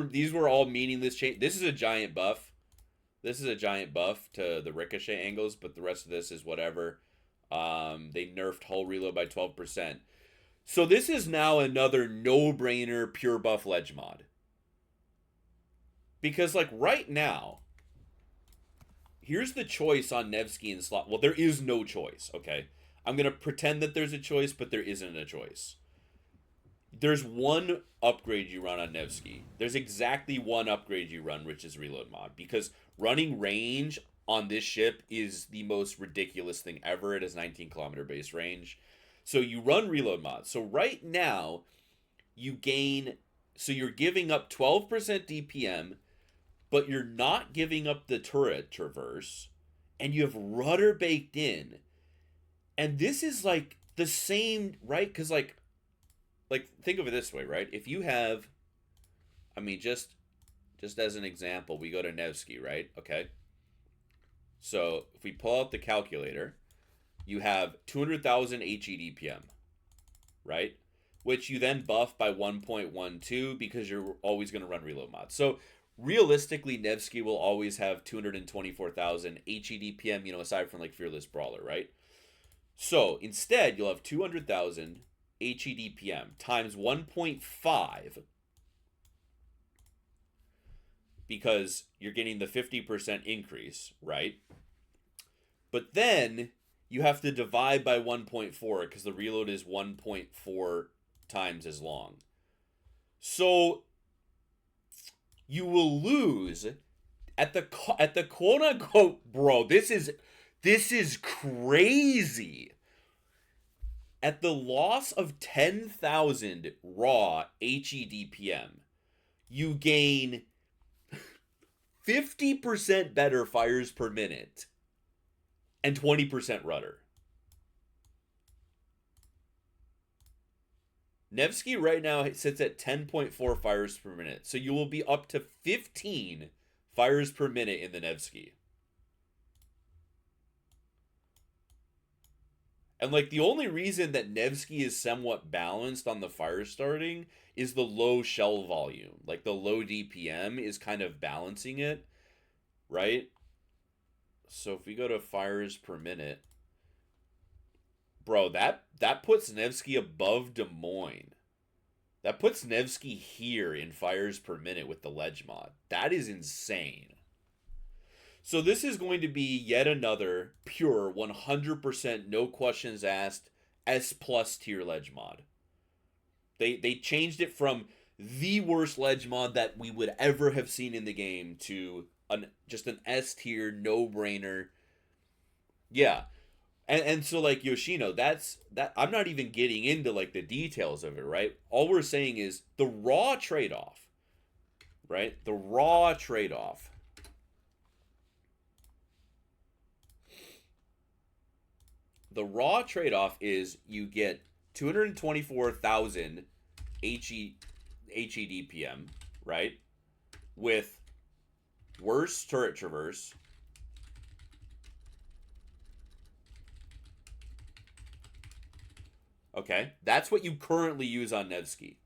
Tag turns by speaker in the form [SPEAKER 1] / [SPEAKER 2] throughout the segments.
[SPEAKER 1] these were all meaningless change. This is a giant buff. This is a giant buff to the ricochet angles, but the rest of this is whatever. They nerfed hull reload by 12%. So this is now another no-brainer pure buff ledge mod. Because, like, right now, here's the choice on Nevsky and slot. Well, there is no choice, okay? I'm going to pretend that there's a choice, but there isn't a choice. There's one upgrade you run on Nevsky. There's exactly one upgrade you run, which is reload mod. Because running range on this ship is the most ridiculous thing ever. It has 19-kilometer base range. So you run reload mod. So right now, you gain... So you're giving up 12% DPM, but you're not giving up the turret traverse, and you have rudder baked in. And this is like the same, right? Because like think of it this way, right? If you have, I mean, just as an example, we go to Nevsky, right? Okay. So if we pull out the calculator, you have 200,000 HE DPM, right? Which you then buff by 1.12 because you're always going to run reload mod. So realistically, Nevsky will always have 224,000 HE DPM, you know, aside from like Fearless Brawler, right? So instead, you'll have 200,000 HE DPM times 1.5 because you're getting the 50% increase, right? But then you have to divide by 1.4 because the reload is 1.4 times as long. So you will lose at the quote unquote, bro, this is crazy. At the loss of 10,000 raw HE DPM, you gain 50% better fires per minute and 20% rudder. Nevsky right now sits at 10.4 fires per minute, so you will be up to 15 fires per minute in the Nevsky. And like the only reason that Nevsky is somewhat balanced on the fire starting is the low shell volume. Like the low DPM is kind of balancing it, right? So if we go to fires per minute, bro, that puts Nevsky above Des Moines. That puts Nevsky here in fires per minute with the ledge mod. That is insane. So this is going to be yet another pure 100% no questions asked S plus tier ledge mod. They changed it from the worst ledge mod that we would ever have seen in the game to just an S tier no brainer. Yeah. And so like Yoshino, that I'm not even getting into like the details of it, right? All we're saying is the raw trade-off, right? The raw trade-off. The raw trade-off is you get 224,000 HE DPM, right? With worse turret traverse. Okay, that's what you currently use on Nevsky.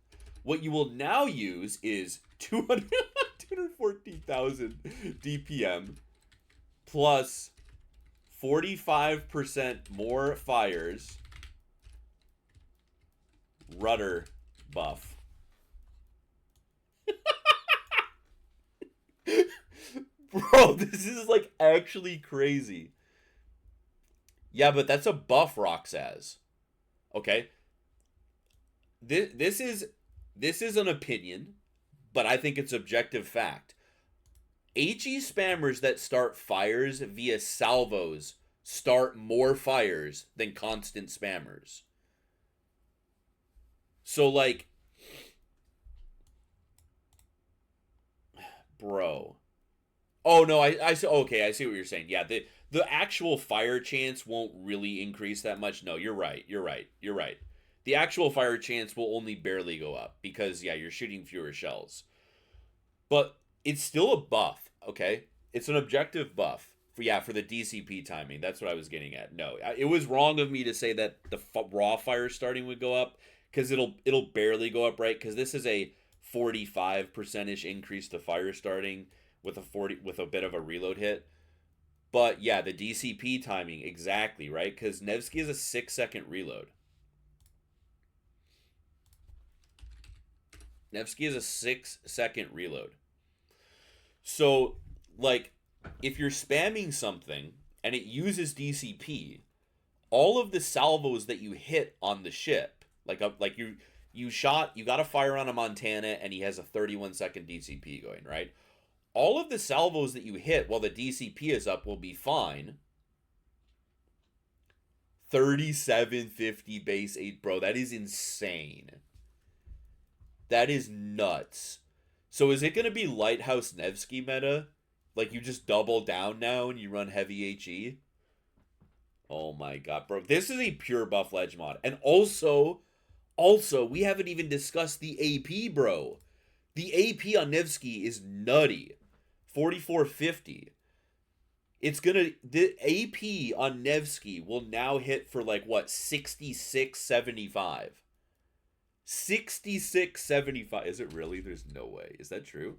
[SPEAKER 1] What you will now use is 214,000 DPM plus 45% more fires, rudder buff. Bro, this is like actually crazy. Yeah, but that's a buff Roxas. Okay? This is an opinion, but I think it's objective fact. HE spammers that start fires via salvos start more fires than constant spammers. So like, bro. Oh no, I see. Okay, I see what you're saying. Yeah, the actual fire chance won't really increase that much. No, you're right. You're right. You're right. The actual fire chance will only barely go up because yeah, you're shooting fewer shells. But it's still a buff, okay? It's an objective buff. For the DCP timing. That's what I was getting at. No, it was wrong of me to say that the raw fire starting would go up because it'll barely go up, right? Because this is a 45% increase to fire starting with a bit of a reload hit. But yeah, the DCP timing exactly, right? Cuz Nevsky is a 6-second reload. Nevsky is a 6-second reload. So, like, if you're spamming something and it uses DCP, all of the salvos that you hit on the ship, like you got a fire on a Montana and he has a 31-second DCP going, right? All of the salvos that you hit while the DCP is up will be fine. 3750 base 8, bro. That is insane. That is nuts. So is it going to be Lighthouse Nevsky meta? Like you just double down now and you run heavy HE? Oh my god, bro. This is a pure buff ledge mod. And also, we haven't even discussed the AP, bro. The AP on Nevsky is nutty. 4450. It's gonna, the AP on Nevsky will now hit for like what, 6675. 6675. Is it really? There's no way. Is that true?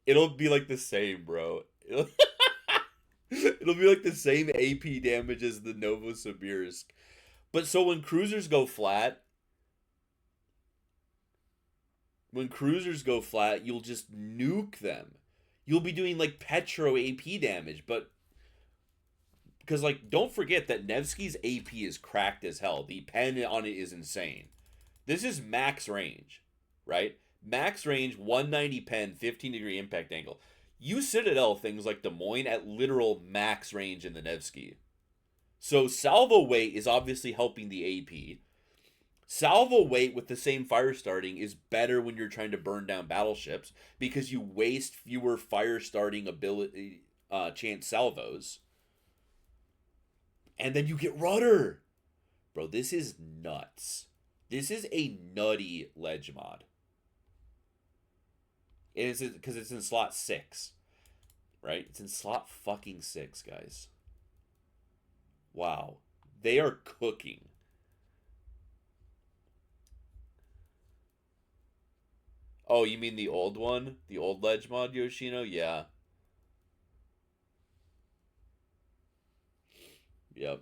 [SPEAKER 1] It'll be like the same, bro. It'll be like the same AP damage as the Novosibirsk. But so when cruisers go flat, you'll just nuke them. You'll be doing like Petro AP damage, but because like don't forget that Nevsky's AP is cracked as hell. The pen on it is insane. This is max range, right? Max range, 190 pen, 15-degree impact angle. You Citadel things like Des Moines at literal max range in the Nevsky. So salvo weight is obviously helping the AP. Salvo weight with the same fire starting is better when you're trying to burn down battleships because you waste fewer fire starting ability chance salvos. And then you get rudder. Bro, this is nuts. This is a nutty ledge mod. It is because it's in slot 6. Right? It's in slot fucking 6, guys. Wow. They are cooking. Oh, you mean the old one? The old ledge mod, Yoshino? Yeah. Yep.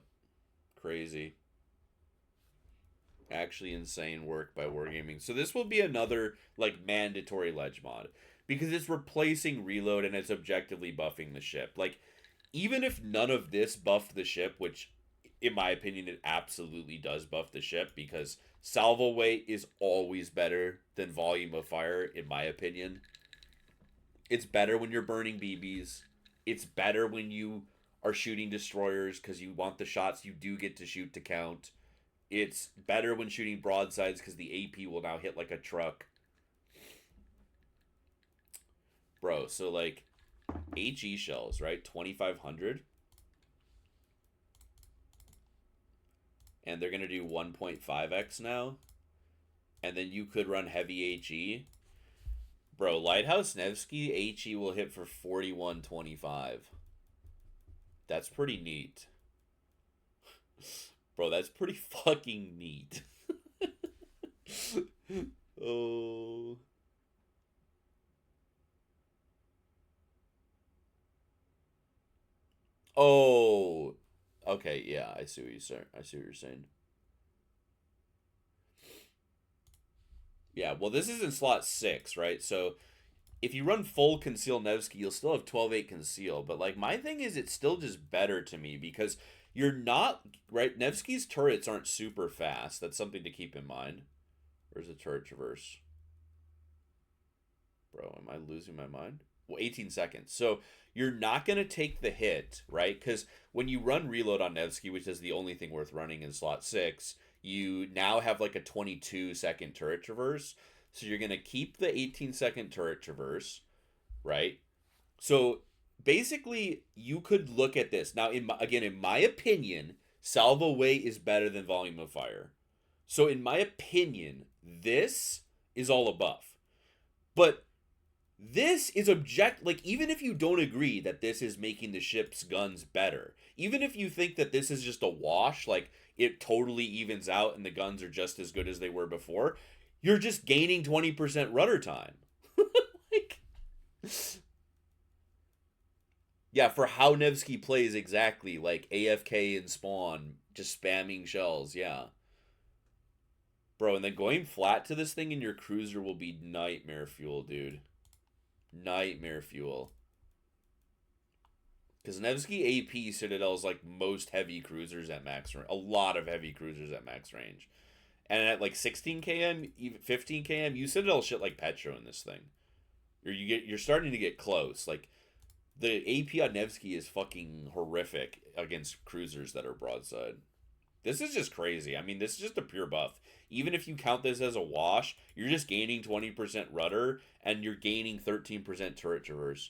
[SPEAKER 1] Crazy. Actually insane work by Wargaming. So this will be another, like, mandatory ledge mod. Because it's replacing reload and it's objectively buffing the ship. Like, even if none of this buffed the ship, which, in my opinion, it absolutely does buff the ship. Because salvo weight is always better than volume of fire, in my opinion. It's better when you're burning BBs. It's better when you are shooting destroyers because you want the shots you do get to shoot to count. It's better when shooting broadsides because the AP will now hit like a truck. Bro, so like HE shells, right? 2,500. And they're going to do 1.5x now. And then you could run heavy HE. Bro, Lighthouse Nevsky HE will hit for 4125. That's pretty neat. Bro, that's pretty fucking neat. Oh. Oh. Okay, yeah, I see what you're saying. I see what you're saying. Yeah, well, this is in slot 6, right? So if you run full conceal Nevsky, you'll still have 12-8 conceal. But like my thing is, it's still just better to me because you're not right. Nevsky's turrets aren't super fast. That's something to keep in mind. Where's the turret traverse? Bro, am I losing my mind? Well, 18 seconds. So you're not going to take the hit, right? Because when you run reload on Nevsky, which is the only thing worth running in slot 6, you now have like a 22-second turret traverse. So you're going to keep the 18-second turret traverse, right? So basically, you could look at this. Now, in my opinion, salvo weight is better than volume of fire. So in my opinion, this is all a buff. But this is like, even if you don't agree that this is making the ship's guns better, even if you think that this is just a wash, like it totally evens out and the guns are just as good as they were before, You're just gaining 20% rudder time. Like, yeah, for how Nevsky plays exactly, like AFK and spawn, just spamming shells, yeah. Bro, and then going flat to this thing in your cruiser will be nightmare fuel, dude. Nightmare fuel. Because Nevsky AP Citadel is like most heavy cruisers at max range. A lot of heavy cruisers at max range. And at like 16 km, even 15 km, you Citadel shit like Petro in this thing. You're starting to get close. Like the AP on Nevsky is fucking horrific against cruisers that are broadside. This is just crazy. I mean, this is just a pure buff. Even if you count this as a wash, you're just gaining 20% rudder and you're gaining 13% turret traverse.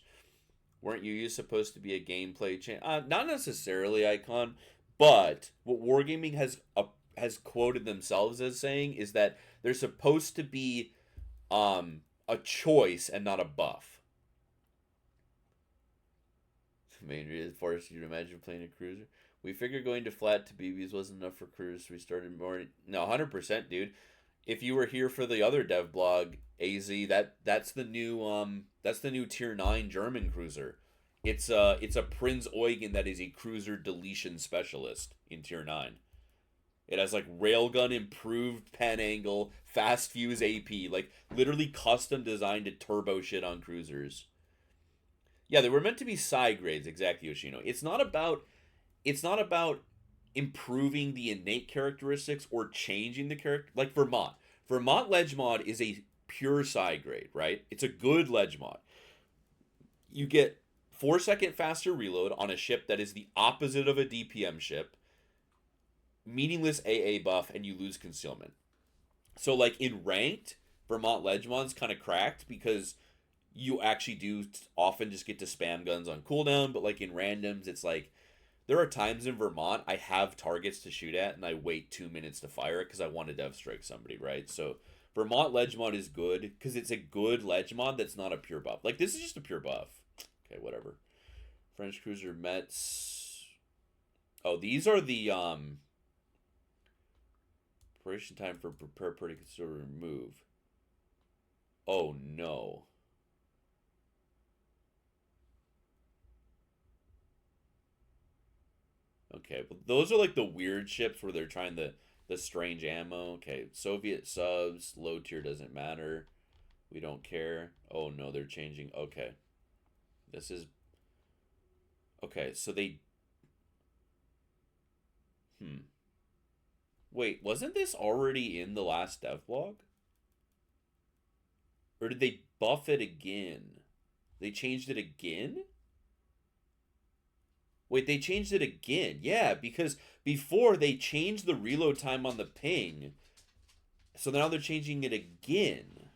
[SPEAKER 1] Weren't you supposed to be a gameplay change? Not necessarily, Icon, but what Wargaming has quoted themselves as saying is that they're supposed to be a choice and not a buff. Main reason forced you to imagine playing a cruiser. We figured going to flat to BBs wasn't enough for cruise. We started more. No, 100%, dude. If you were here for the other Devblog, AZ, that's the new tier 9 German cruiser. It's a Prinz Eugen that is a cruiser deletion specialist in tier 9. It has like railgun improved pen angle, fast fuse AP, like literally custom designed to turbo shit on cruisers. Yeah, they were meant to be side grades, exactly, Yoshino. It's not about improving the innate characteristics or changing the character. Like Vermont. Vermont Ledge Mod is a pure side grade, right? It's a good Ledge Mod. You get 4-second faster reload on a ship that is the opposite of a DPM ship, meaningless AA buff, and you lose concealment. So, like, in ranked, Vermont Ledge Mod's kind of cracked because you actually do often just get to spam guns on cooldown, but, like, in randoms, it's like, there are times in Vermont I have targets to shoot at and I wait 2 minutes to fire it because I want to dev strike somebody, right? So Vermont Ledge Mod is good because it's a good Ledge Mod that's not a pure buff. Like, this is just a pure buff. Okay, whatever. French Cruiser Mets. Oh, these are the preparation time for prepare pretty consider remove. Oh no. Okay, but those are like the weird ships where they're trying the strange ammo. Okay, Soviet subs, low tier doesn't matter. We don't care. Oh no, they're changing. Okay. This is okay, so they Wait, wasn't this already in the last devlog? Or did they buff it again? They changed it again? Wait, they changed it again. Yeah, because before they changed the reload time on the ping. So now they're changing it again.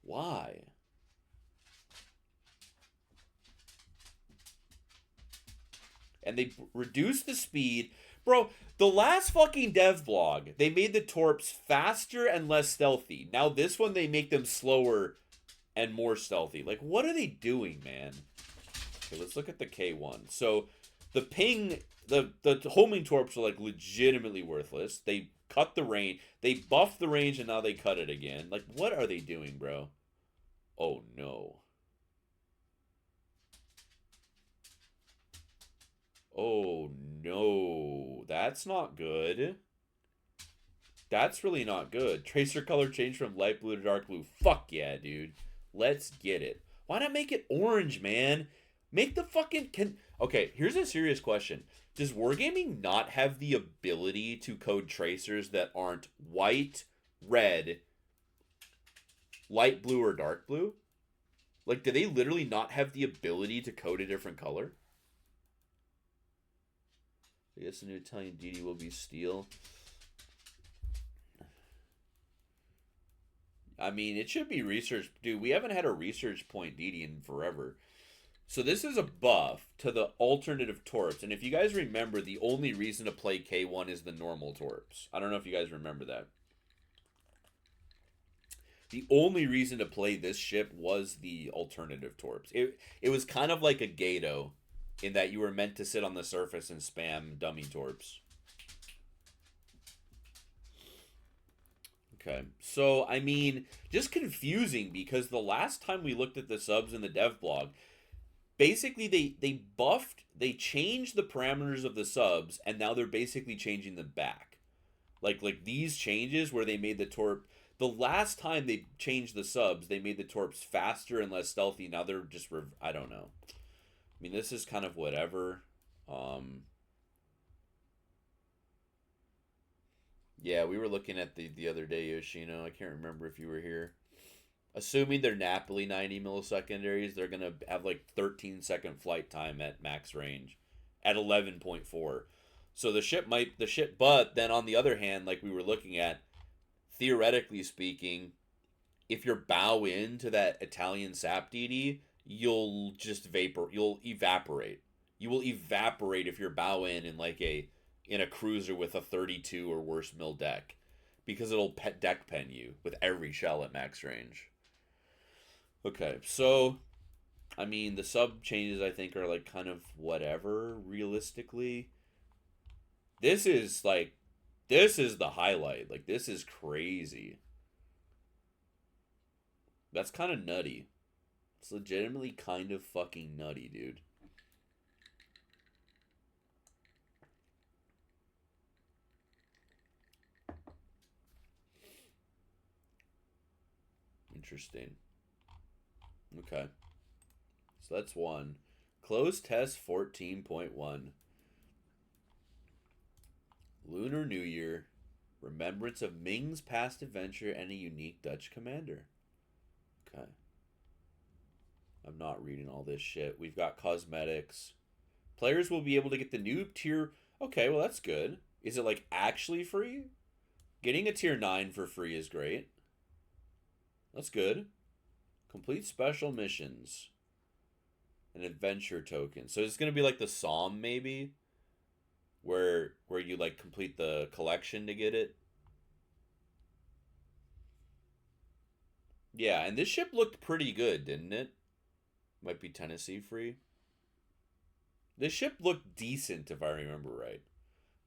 [SPEAKER 1] Why? And they reduced the speed. Bro, the last fucking devblog, they made the torps faster and less stealthy. Now this one, they make them slower and more stealthy. Like, what are they doing, man? Okay, let's look at the K1. So the ping, the homing torps are like legitimately worthless. They cut the range. They buffed the range and now they cut it again. Like, what are they doing, bro? Oh no. Oh no. That's not good. That's really not good. Tracer color change from light blue to dark blue. Fuck yeah, dude. Let's get it. Why not make it orange, man? Make the fucking Okay, here's a serious question. Does Wargaming not have the ability to code tracers that aren't white, red, light blue, or dark blue? Like, do they literally not have the ability to code a different color? I guess the new Italian DD will be steel. I mean, it should be research. Dude, we haven't had a research point DD in forever. So this is a buff to the alternative torps. And if you guys remember, the only reason to play K1 is the normal torps. I don't know if you guys remember that. The only reason to play this ship was the alternative torps. It was kind of like a Gato in that you were meant to sit on the surface and spam dummy torps. Okay. So, I mean, just confusing because the last time we looked at the subs in the Devblog, basically they changed the parameters of the subs and now they're basically changing them back. Like these changes where they made the torp the last time they changed the subs, they made the torps faster and less stealthy. Now they're just I don't know. I mean, this is kind of whatever. Um yeah, we were looking at the other day, Yoshino. I can't remember if you were here. Assuming they're Napoli 90 millisecondaries, they're gonna have like 13-second flight time at max range, at 11.4. So the ship, but then on the other hand, like we were looking at, theoretically speaking, if you're bow into that Italian sap DD, you'll evaporate. You will evaporate if you're bow in like in a cruiser with a 32 or worse mil deck, because it'll deck pen you with every shell at max range. Okay, so I mean the sub changes I think are like kind of whatever realistically. This is like this is the highlight. Like this is crazy. That's kind of nutty. It's legitimately kind of fucking nutty, dude. Interesting. Okay. So that's one. Close test 14.1. Lunar New Year. Remembrance of Ming's past adventure and a unique Dutch commander. Okay. I'm not reading all this shit. We've got cosmetics. Players will be able to get the new tier. Okay, well, that's good. Is it like actually free? Getting a tier 9 for free is great. That's good. Complete special missions. An adventure token. So it's going to be like the Psalm, maybe? Where you like complete the collection to get it. Yeah, and this ship looked pretty good, didn't it? Might be Tennessee free. This ship looked decent if I remember right.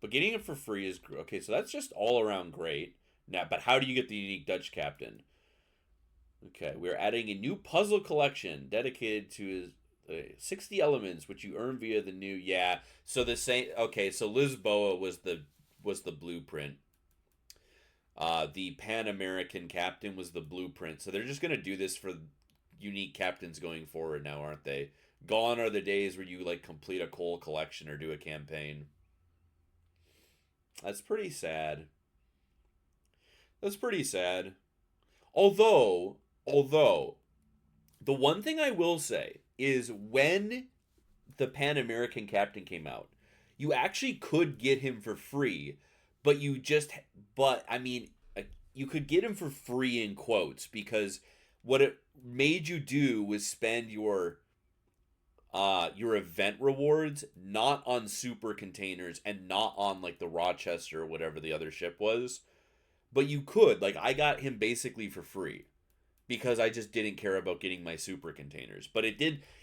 [SPEAKER 1] But getting it for free is okay, so that's just all around great. Now, but how do you get the unique Dutch captain? Okay, we're adding a new puzzle collection dedicated to 60 elements, which you earn via the new. Yeah, so the same. Okay, so Lisboa was the blueprint. The Pan American captain was the blueprint. So they're just gonna do this for unique captains going forward now, aren't they? Gone are the days where you like complete a coal collection or do a campaign. That's pretty sad. That's pretty sad. Although the one thing I will say is when the Pan American captain came out, you actually could get him for free, but but I mean, you could get him for free in quotes because what it made you do was spend your event rewards not on super containers and not on like the Rochester or whatever the other ship was, but you could like I got him basically for free because I just didn't care about getting my super containers. But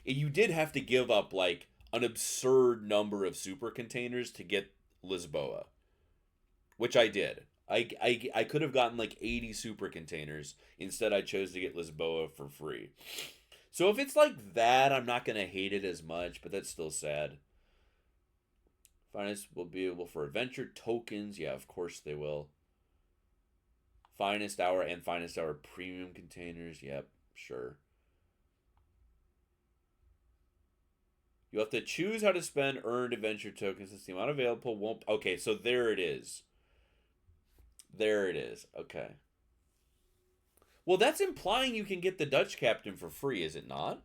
[SPEAKER 1] you did have to give up like an absurd number of super containers to get Lisboa, which I did. I could have gotten like 80 super containers. Instead, I chose to get Lisboa for free. So if it's like that, I'm not going to hate it as much, but that's still sad. Finest will be able for adventure tokens. Yeah, of course they will. Finest hour and finest hour premium containers. Yep, sure. You have to choose how to spend earned adventure tokens since the amount available won't. Okay, so there it is. There it is. Okay. Well, that's implying you can get the Dutch captain for free, is it not?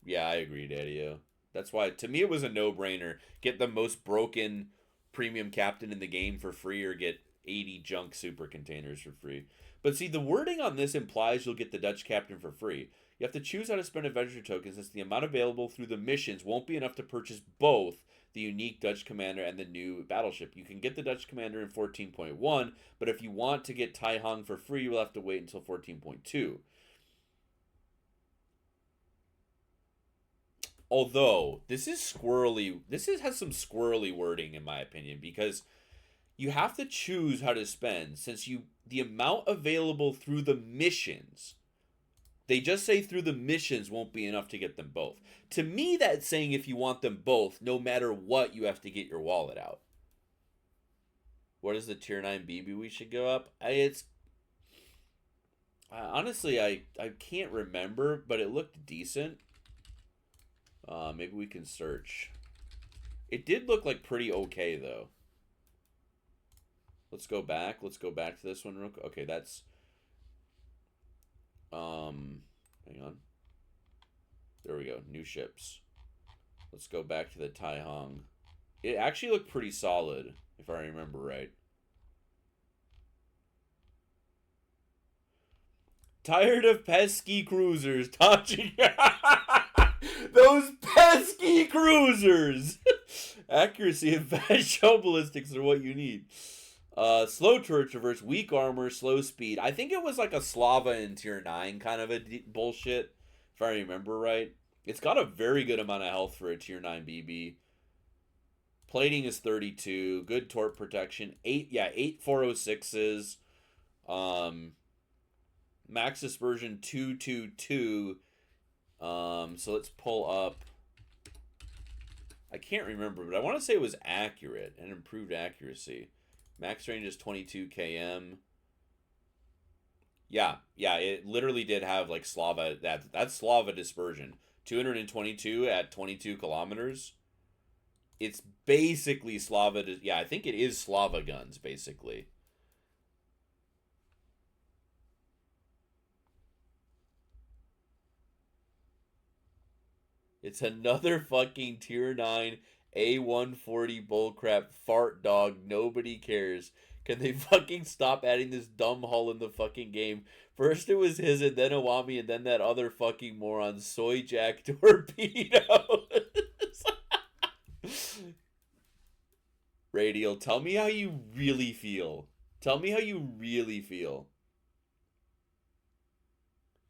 [SPEAKER 1] Yeah, I agree, Daddy. That's why, to me, it was a no-brainer. Get the most broken premium captain in the game for free or get 80 junk super containers for free. But see, the wording on this implies you'll get the Dutch captain for free. You have to choose how to spend adventure tokens since the amount available through the missions won't be enough to purchase both the unique Dutch commander and the new battleship. You can get the Dutch commander in 14.1, but if you want to get Tai Hung for free, you'll have to wait until 14.2. Although this has some squirrely wording in my opinion because you have to choose how to spend, since the amount available through the missions, they just say through the missions won't be enough to get them both. To me, that's saying if you want them both, no matter what, you have to get your wallet out. What is the tier 9 BB we should go up? Honestly, I can't remember, but it looked decent. Maybe we can search. It did look like pretty okay, though. Let's go back. Let's go back to this one real quick. Okay, that's... hang on. There we go. New ships. Let's go back to the Tai Hong. It actually looked pretty solid, if I remember right. Tired of pesky cruisers touching... Those pesky cruisers! Accuracy and fast show ballistics are what you need. Slow turret traverse, weak armor, slow speed. I think it was like a Slava in tier 9 kind of a bullshit, if I remember right. It's got a very good amount of health for a tier 9 BB. Plating is 32. Good torp protection. 8 406s. Max dispersion 222. So let's pull up. I can't remember, but I want to say it was accurate and improved accuracy. Max range is 22 km. Yeah, it literally did have like Slava. That's Slava dispersion. 222 at 22 kilometers. It's basically Slava. Yeah, I think it is Slava guns, basically. It's another fucking tier 9 A140 bullcrap fart dog. Nobody cares. Can they fucking stop adding this dumb hull in the fucking game? First it was his, and then Awami, and then that other fucking moron, Soy Jack Torpedo. Radial, tell me how you really feel. Tell me how you really feel.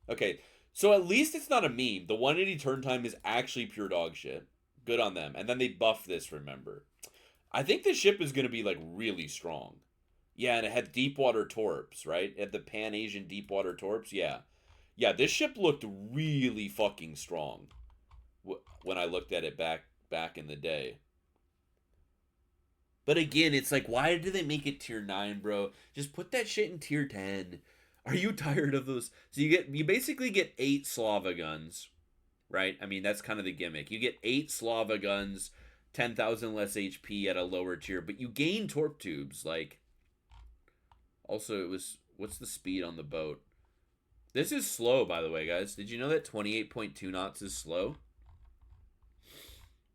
[SPEAKER 1] Okay, so at least it's not a meme. The 180 turn time is actually pure dog shit. Good on them. And then they buffed this, remember. I think the ship is going to be, like, really strong. Yeah, and it had deep water torps, right? It had the Pan-Asian deep water torps, yeah. Yeah, this ship looked really fucking strong when I looked at it back in the day. But again, it's like, why do they make it tier 9, bro? Just put that shit in tier 10. Are you tired of those? So you basically get 8 Slava guns, right? I mean, that's kind of the gimmick. You get 8 Slava guns, 10,000 less HP at a lower tier, but you gain torp tubes. Like, also, it was, what's the speed on the boat? This is slow, by the way, guys. Did you know that 28.2 knots is slow?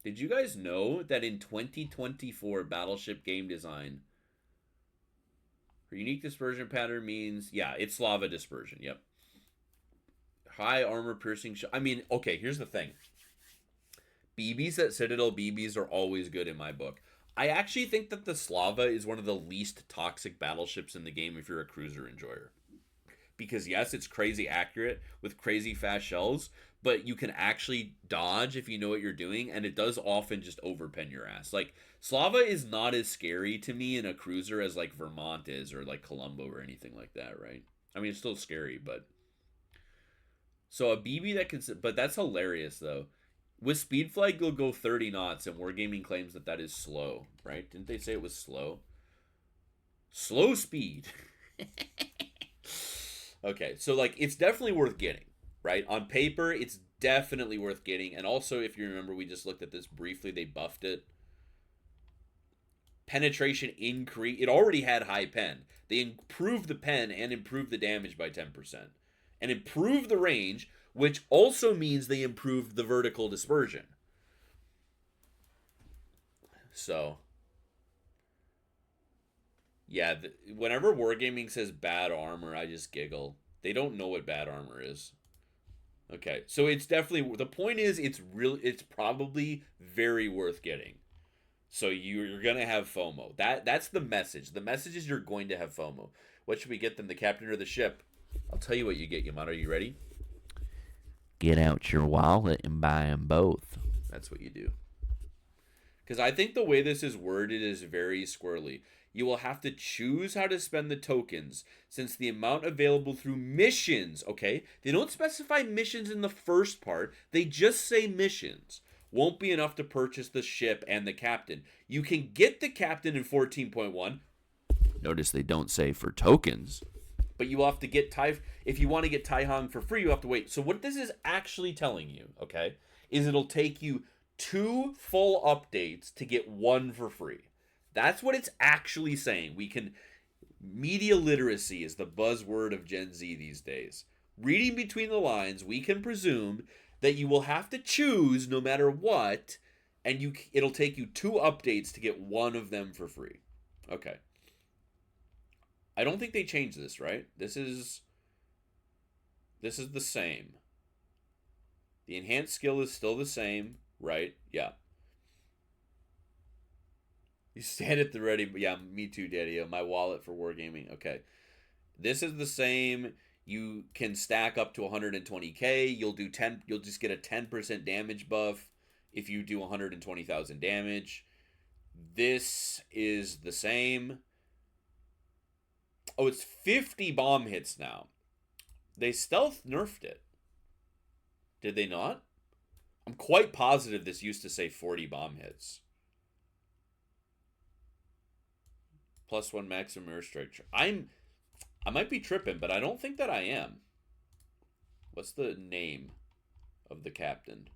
[SPEAKER 1] Did you guys know that in 2024 Battleship game design, her unique dispersion pattern means, yeah, it's Slava dispersion, yep. High armor piercing I mean, okay, here's the thing. BBs at Citadel BBs are always good in my book. I actually think that the Slava is one of the least toxic battleships in the game if you're a cruiser enjoyer. Because yes, it's crazy accurate with crazy fast shells, but you can actually dodge if you know what you're doing, and it does often just overpen your ass. Like, Slava is not as scary to me in a cruiser as, like, Vermont is, or, like, Colombo or anything like that, right? I mean, it's still scary, but... So a BB that can... But that's hilarious, though. With Speed Flag, you'll go 30 knots, and Wargaming claims that that is slow, right? Didn't they say it was slow? Slow speed. Okay, so, like, it's definitely worth getting. Right? On paper, it's definitely worth getting. And also, if you remember, we just looked at this briefly. They buffed it. Penetration increase. It already had high pen. They improved the pen and improved the damage by 10%. And improved the range, which also means they improved the vertical dispersion. So, yeah, whenever Wargaming says bad armor, I just giggle. They don't know what bad armor is. Okay, so it's definitely, the point is, it's probably very worth getting. So you're gonna have FOMO. That's the message. The message is you're going to have FOMO. What should we get them? The captain or the ship? I'll tell you what you get, Yamato. Are you ready? Get out your wallet and buy them both. That's what you do. Because I think the way this is worded is very squirrely. You will have to choose how to spend the tokens, since the amount available through missions, okay? They don't specify missions in the first part, they just say missions. Won't be enough to purchase the ship and the captain. You can get the captain in 14.1. Notice they don't say for tokens. But you will have to get if you want to get Tai Hong for free, you have to wait. So what this is actually telling you, okay, is it'll take you 2 full updates to get 1 for free. That's what it's actually saying. Media literacy is the buzzword of Gen Z these days. Reading between the lines, we can presume that you will have to choose no matter what, and it'll take you 2 updates to get 1 of them for free. Okay. I don't think they changed this, right? This is the same. The enhanced skill is still the same, right? Yeah. You stand at the ready. Yeah, me too, Daddy. My wallet for wargaming. Okay. This is the same. You can stack up to 120k. You'll just get a 10% damage buff if you do 120,000 damage. This is the same. Oh, it's 50 bomb hits now. They stealth nerfed it. Did they not? I'm quite positive this used to say 40 bomb hits. +1 maximum airstrike. I might be tripping, but I don't think that I am. What's the name of the captain?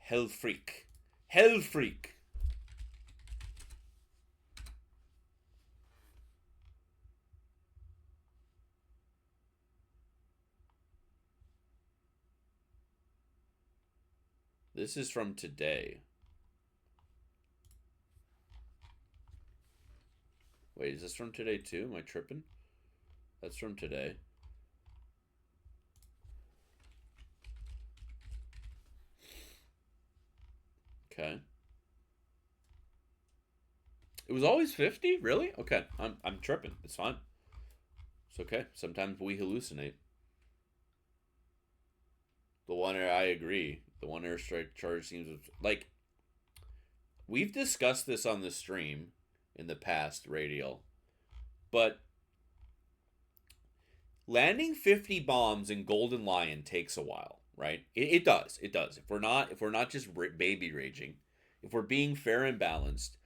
[SPEAKER 1] Hellfreak. Hellfreak. This is from today. Wait, is this from today too? Am I tripping? That's from today. Okay. It was always 50? Really? Okay. I'm tripping. It's fine. It's okay. Sometimes we hallucinate. The one air, I agree. The 1 airstrike charge seems like we've discussed this on the stream in the past, Radial. But landing 50 bombs in Golden Lion takes a while, right? It does. It does. If we're not just baby raging, if we're being fair and balanced.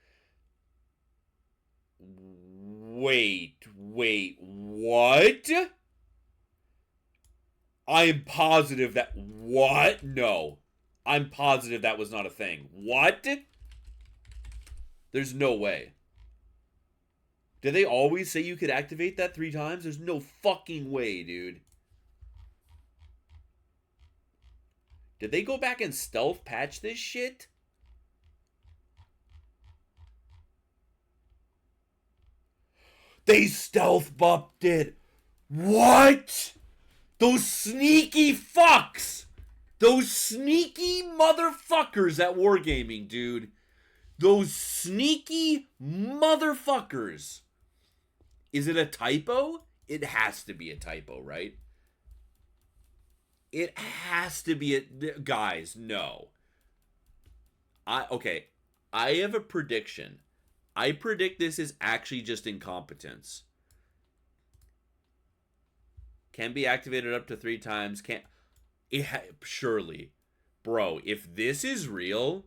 [SPEAKER 1] Wait, what? I'm positive that what? No. I'm positive that was not a thing. What? There's no way. Did they always say you could activate that 3 times? There's no fucking way, dude. Did they go back and stealth patch this shit? They stealth buffed it. What? Those sneaky fucks. Those sneaky motherfuckers at Wargaming, dude. Those sneaky motherfuckers. Is it a typo? It has to be a typo, right? It has to be guys, no. Okay. I have a prediction. I predict this is actually just incompetence. Can be activated up to 3 times. Surely. Bro, if this is real,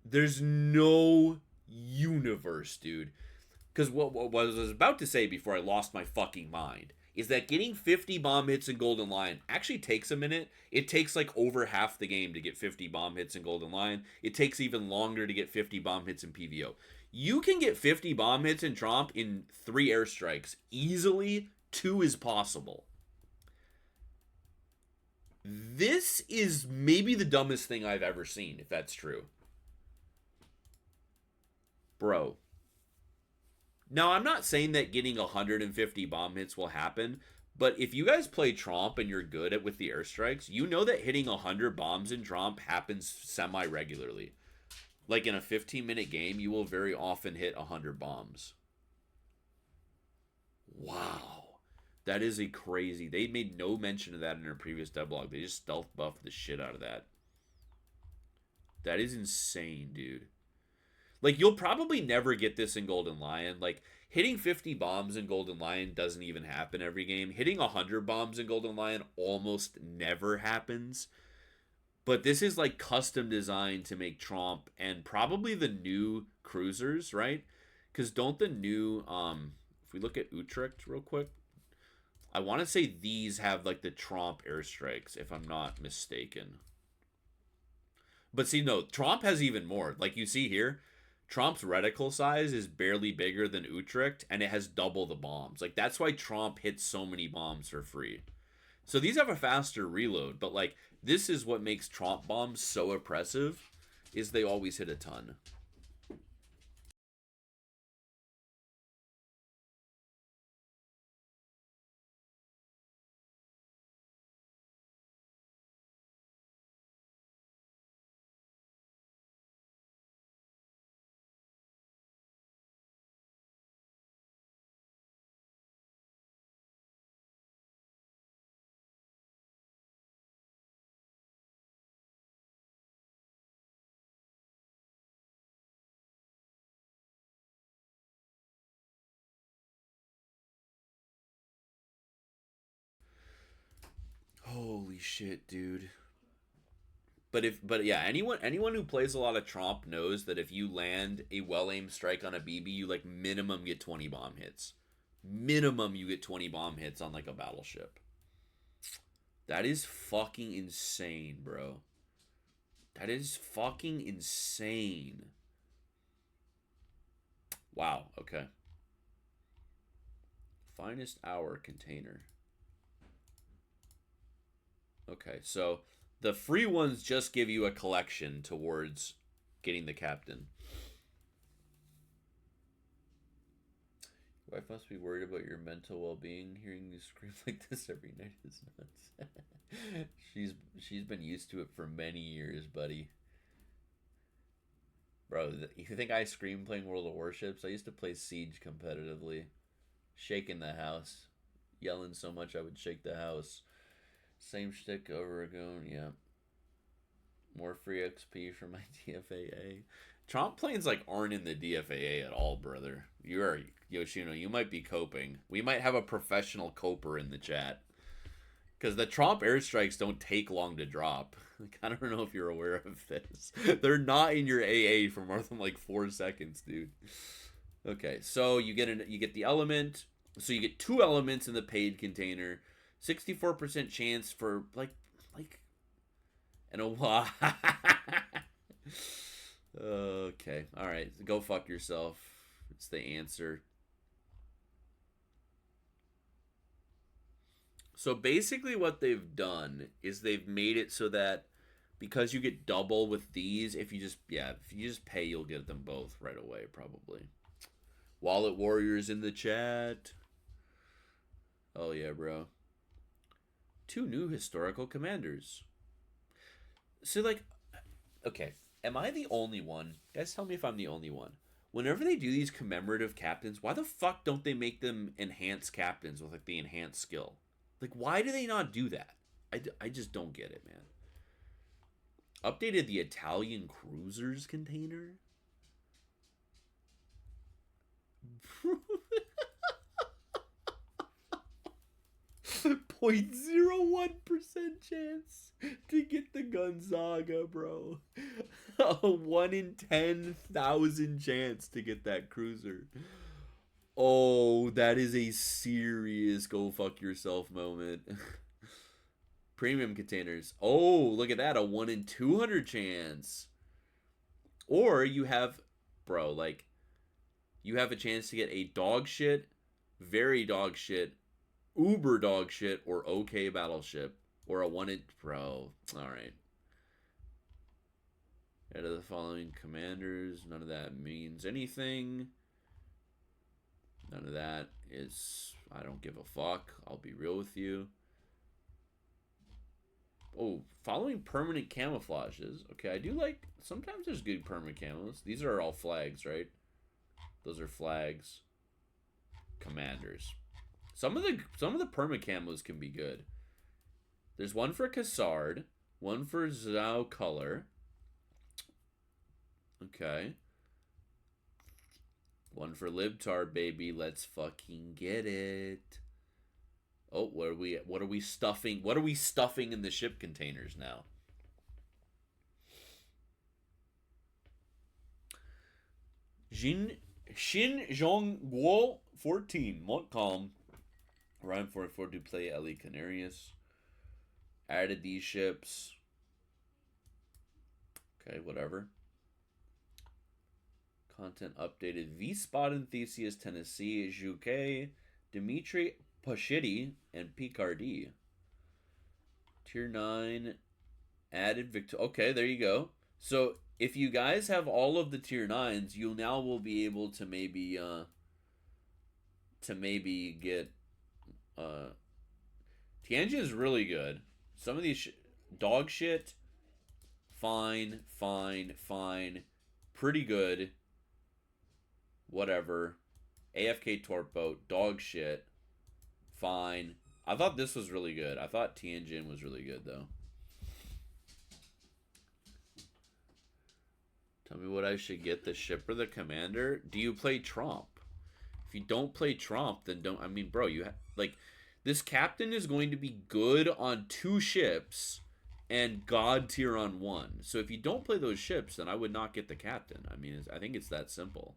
[SPEAKER 1] there's no universe, dude. Because what I was about to say before I lost my fucking mind is that getting 50 bomb hits in Golden Lion actually takes a minute. It takes like over half the game to get 50 bomb hits in Golden Lion. It takes even longer to get 50 bomb hits in PvO. You can get 50 bomb hits in Tromp in 3 airstrikes. Easily, 2 is possible. This is maybe the dumbest thing I've ever seen, if that's true. Bro. Now, I'm not saying that getting 150 bomb hits will happen, but if you guys play Tromp and you're good at with the airstrikes, you know that hitting 100 bombs in Tromp happens semi-regularly. Like in a 15-minute game, you will very often hit 100 bombs. Wow. That is a crazy... They made no mention of that in their previous devlog. They just stealth buffed the shit out of that. That is insane, dude. Like, you'll probably never get this in Golden Lion. Like, hitting 50 bombs in Golden Lion doesn't even happen every game. Hitting 100 bombs in Golden Lion almost never happens. But this is like custom designed to make Tromp and probably the new cruisers, right? Because don't the new, if we look at Utrecht real quick, I want to say these have like the Tromp airstrikes, if I'm not mistaken. But see, no, Tromp has even more. Like you see here, Tromp's reticle size is barely bigger than Utrecht, and it has double the bombs. Like that's why Tromp hits so many bombs for free. So these have a faster reload, but like this is what makes Tromp bombs so oppressive, is they always hit a ton. Holy shit, dude. But yeah, anyone who plays a lot of Tromp knows that if you land a well-aimed strike on a BB, you like minimum get 20 bomb hits. Minimum you get 20 bomb hits on like a battleship. That is fucking insane, bro. That is fucking insane. Wow, okay. Finest hour container. Okay, so the free ones just give you a collection towards getting the captain. Your wife must be worried about your mental well-being. Hearing you scream like this every night is nuts. she's been used to it for many years, buddy. Bro, you think I scream playing World of Warships? I used to play Siege competitively, shaking the house, yelling so much I would shake the house. Same shtick over again, yeah. More free XP for my DFAA. Tromp planes like aren't in the DFAA at all, brother. You are Yoshino. You might be coping. We might have a professional coper in the chat because the Tromp airstrikes don't take long to drop. Like, I don't know if you're aware of this. They're not in your AA for more than like 4 seconds, dude. Okay, so you get the element. So you get 2 elements in the paid container. 64% chance for like and a while. Okay, all right, go fuck yourself. It's the answer. So basically what they've done is they've made it so that because you get double with these, if you just pay, you'll get them both right away probably. Wallet Warriors in the chat. Oh yeah, bro. 2 new historical commanders. So like, okay, am I the only one? Guys, tell me if I'm the only one. Whenever they do these commemorative captains, why the fuck don't they make them enhanced captains with like the enhanced skill? Like, why do they not do that? I just don't get it, man. Updated the Italian cruisers container. 0.01% chance to get the Gonzaga, bro. A 1 in 10,000 chance to get that cruiser. Oh, that is a serious go fuck yourself moment. Premium containers. Oh, look at that. A 1 in 200 chance. Or you have, bro, like, you have a chance to get a dog shit, very dog shit, uber dog shit, or okay battleship. Or a 1 in, bro. Alright. Out of the following commanders, none of that means anything. None of that is, I don't give a fuck. I'll be real with you. Oh, following permanent camouflages. Okay, I do like, sometimes there's good permanent camos. These are all flags, right? Those are flags. Commanders. Some of the perma camos can be good. There's one for Cassard, one for Zhao Color, Okay. One for Libtar, baby. Let's fucking get it. Oh, what are we stuffing? What are we stuffing in the ship containers now? Shin Zhong Guo 14. Montcalm. Ryan 44 to play Ellie Canarius. Added these ships. Okay, whatever. Content updated. V-Spot in Theseus, Tennessee. Juque, Dimitri Pashidi, and Picardy. Tier 9. Added Victor. Okay, there you go. So if you guys have all of the tier 9s, you now will be able to maybe get Tianjin is really good. Some of these dog shit, fine. Pretty good. Whatever. AFK Torp Boat, dog shit. Fine. I thought this was really good. I thought Tianjin was really good, though. Tell me what I should get, the ship or the commander? Do you play Tromp? If you don't play Tromp, then don't... I mean, bro, you... like, this captain is going to be good on 2 ships and God tier on 1. So if you don't play those ships, then I would not get the captain. I mean, I think it's that simple.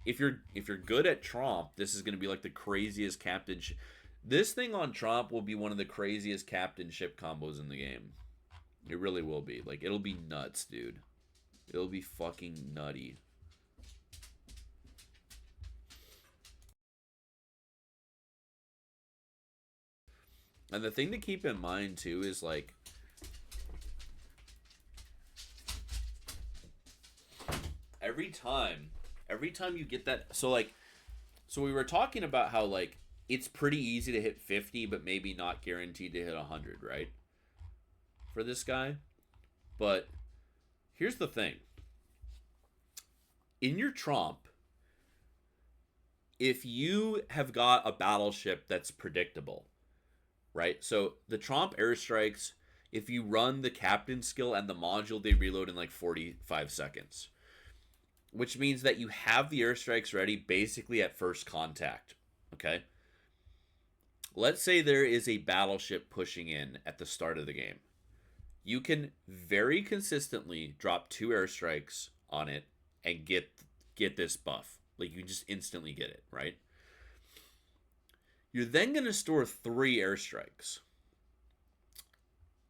[SPEAKER 1] If you're good at Tromp, this is going to be like the craziest captain. This thing on Tromp will be one of the craziest captain ship combos in the game. It really will be. Like, it'll be nuts, dude. It'll be fucking nutty. And the thing to keep in mind too is like every time you get that, so we were talking about how like it's pretty easy to hit 50 but maybe not guaranteed to hit 100, right? For this guy. But here's the thing. In your Tromp, if you have got a battleship that's predictable, right? So the Tromp airstrikes, if you run the captain skill and the module, they reload in like 45 seconds. Which means that you have the airstrikes ready basically at first contact, okay? Let's say there is a battleship pushing in at the start of the game. You can very consistently drop 2 airstrikes on it and get this buff. Like, you just instantly get it, right? You're then going to store 3 airstrikes.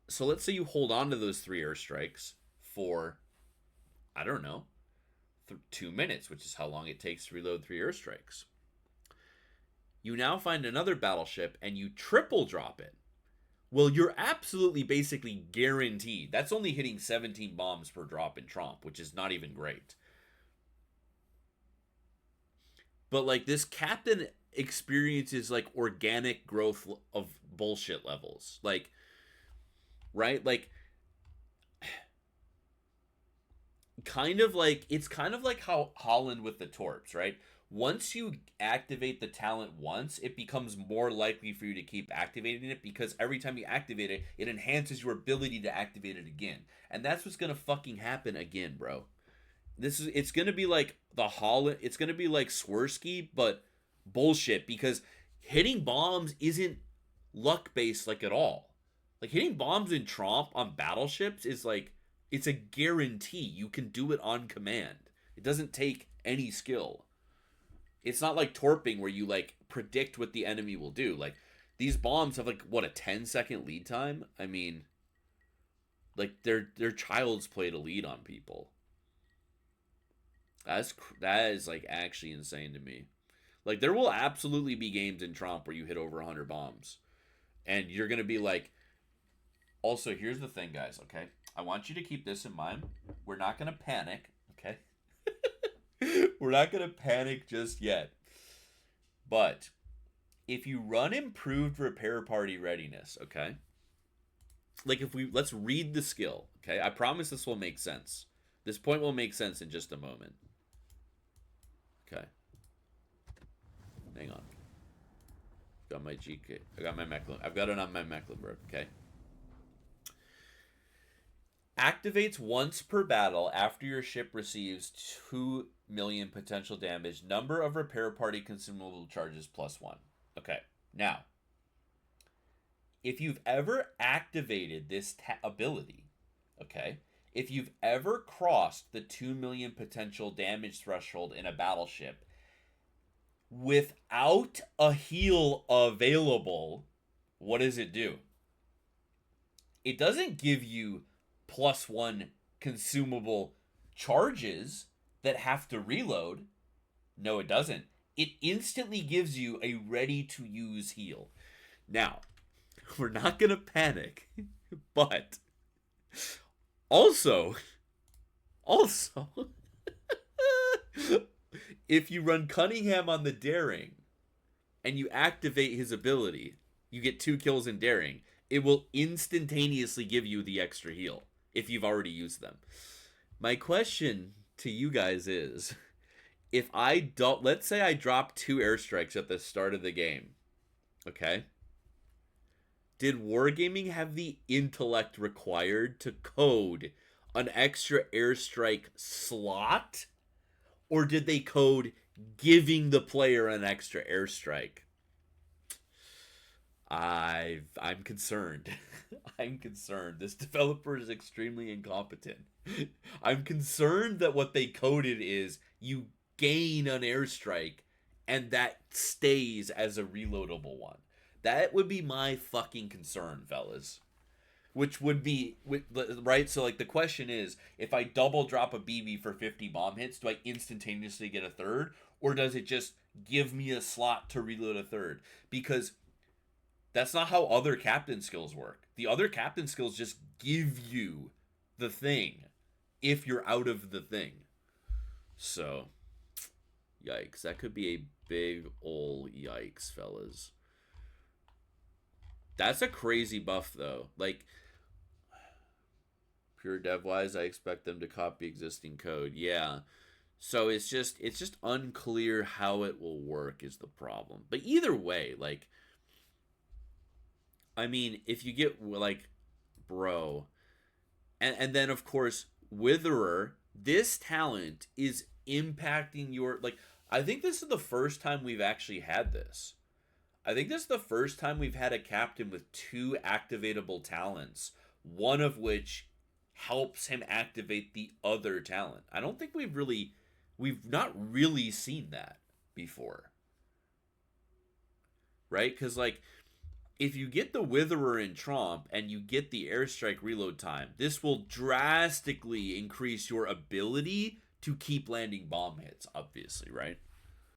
[SPEAKER 1] So let's say you hold on to those 3 airstrikes for, I don't know, 2 minutes, which is how long it takes to reload 3 airstrikes. You now find another battleship and you triple drop it. Well, you're absolutely basically guaranteed. That's only hitting 17 bombs per drop in Tromp, which is not even great. But like, this captain experiences like organic growth of bullshit levels. Like, right? Like, it's kind of like how Holland with the Torps, right? Once you activate the talent once, it becomes more likely for you to keep activating it, because every time you activate it, it enhances your ability to activate it again. And that's what's gonna fucking happen again, bro. It's gonna be like the Holland, it's gonna be like Swirsky, but bullshit, because hitting bombs isn't luck based like at all. Like, hitting bombs in Tromp on battleships is like, it's a guarantee. You can do it on command. It doesn't take any skill. It's not like torping where you like predict what the enemy will do. Like, these bombs have like, what, a 10-second lead time? I mean, like, they're child's play to lead on people. That is like actually insane to me. Like, there will absolutely be games in Tromp where you hit over 100 bombs. And you're going to be like, also, here's the thing, guys, okay? I want you to keep this in mind. We're not going to panic, okay? We're not going to panic just yet. But if you run improved repair party readiness, okay? Like, let's read the skill, okay? I promise this will make sense. This point will make sense in just a moment. Okay. Hang on. Got my GK. I got my Mecklenburg. I've got it on my Mecklenburg, okay? Activates once per battle after your ship receives 2 million potential damage. Number of repair party consumable charges +1. Okay, now, if you've ever activated this ability, okay, if you've ever crossed the 2 million potential damage threshold in a battleship without a heal available, what does it do? It doesn't give you +1 consumable charges that have to reload. No, it doesn't. It instantly gives you a ready-to-use heal. Now, we're not going to panic, but also, if you run Cunningham on the Daring and you activate his ability, you get 2 kills in Daring, it will instantaneously give you the extra heal if you've already used them. My question to you guys is, if I don't, let's say I drop 2 airstrikes at the start of the game, okay? Did Wargaming have the intellect required to code an extra airstrike slot? Or did they code giving the player an extra airstrike? I'm concerned. I'm concerned. This developer is extremely incompetent. I'm concerned that what they coded is you gain an airstrike and that stays as a reloadable one. That would be my fucking concern, fellas. Which would be, right? So, like, the question is, if I double drop a BB for 50 bomb hits, do I instantaneously get a third? Or does it just give me a slot to reload a third? Because that's not how other captain skills work. The other captain skills just give you the thing if you're out of the thing. So, yikes. That could be a big ol' yikes, fellas. That's a crazy buff, though. Like, pure dev-wise, I expect them to copy existing code. Yeah. So it's just unclear how it will work is the problem. But either way, like, I mean, if you get, like, bro, and then, of course, Witherer, this talent is impacting your, like, I think this is the first time we've actually had this. I think this is the first time we've had a captain with 2 activatable talents, one of which helps him activate the other talent. I don't think we've not really seen that before. Right? Because, like, if you get the Witherer in Tromp and you get the airstrike reload time, this will drastically increase your ability to keep landing bomb hits, obviously, right?